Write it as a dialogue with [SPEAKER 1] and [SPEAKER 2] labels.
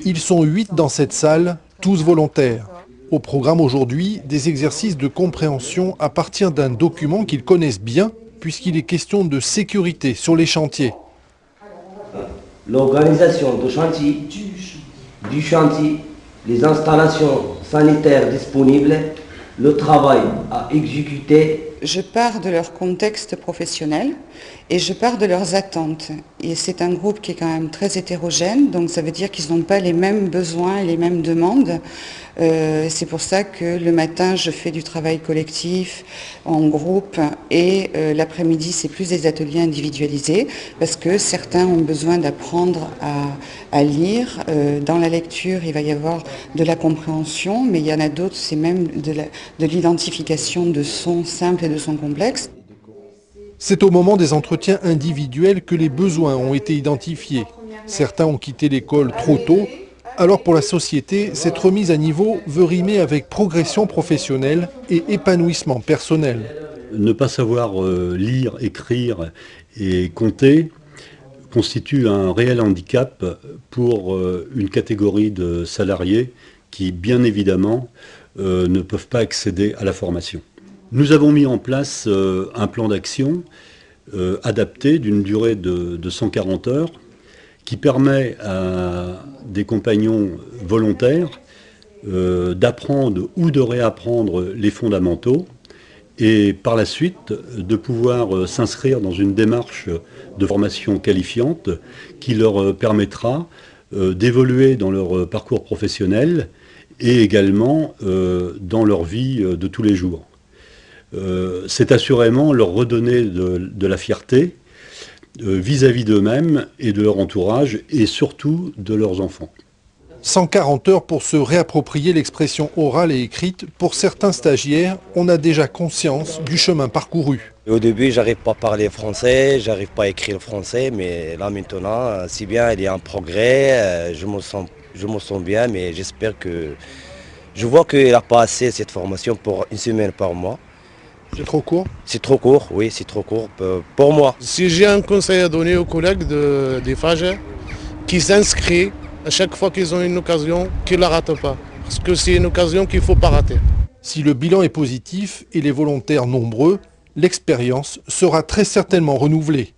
[SPEAKER 1] Ils sont 8 dans cette salle, tous volontaires. Au programme aujourd'hui, des exercices de compréhension à partir d'un document qu'ils connaissent bien, puisqu'il est question de sécurité sur les chantiers.
[SPEAKER 2] L'organisation du chantier, les installations sanitaires disponibles, le travail à exécuter.
[SPEAKER 3] Je pars de leur contexte professionnel et je pars de leurs attentes. Et c'est un groupe qui est quand même très hétérogène, donc ça veut dire qu'ils n'ont pas les mêmes besoins et les mêmes demandes. C'est pour ça que le matin, je fais du travail collectif, en groupe, et l'après-midi, c'est plus des ateliers individualisés, parce que certains ont besoin d'apprendre à lire. Dans la lecture, il va y avoir de la compréhension, mais il y en a d'autres, c'est même de l'identification de sons simples et de sons complexes.
[SPEAKER 1] C'est au moment des entretiens individuels que les besoins ont été identifiés. Certains ont quitté l'école trop tôt. Alors pour la société, cette remise à niveau veut rimer avec progression professionnelle et épanouissement personnel.
[SPEAKER 4] Ne pas savoir lire, écrire et compter constitue un réel handicap pour une catégorie de salariés qui, bien évidemment, ne peuvent pas accéder à la formation. Nous avons mis en place un plan d'action adapté d'une durée de 140 heures qui permet à des compagnons volontaires d'apprendre ou de réapprendre les fondamentaux et par la suite de pouvoir s'inscrire dans une démarche de formation qualifiante qui leur permettra d'évoluer dans leur parcours professionnel et également dans leur vie de tous les jours. C'est assurément leur redonner de la fierté vis-à-vis d'eux-mêmes et de leur entourage et surtout de leurs enfants.
[SPEAKER 1] 140 heures pour se réapproprier l'expression orale et écrite. Pour certains stagiaires, on a déjà conscience du chemin parcouru.
[SPEAKER 2] Au début, j'arrive pas à parler français, j'arrive pas à écrire français, mais là maintenant, si bien il y a un progrès, je me sens bien, mais j'espère que... Je vois qu'il n'y a pas assez cette formation pour une semaine par mois.
[SPEAKER 1] C'est trop court?
[SPEAKER 2] C'est trop court, oui, c'est trop court pour moi.
[SPEAKER 5] Si j'ai un conseil à donner aux collègues des FAGE, qui s'inscrivent à chaque fois qu'ils ont une occasion, qu'ils ne la ratent pas. Parce que c'est une occasion qu'il ne faut pas rater.
[SPEAKER 1] Si le bilan est positif et les volontaires nombreux, l'expérience sera très certainement renouvelée.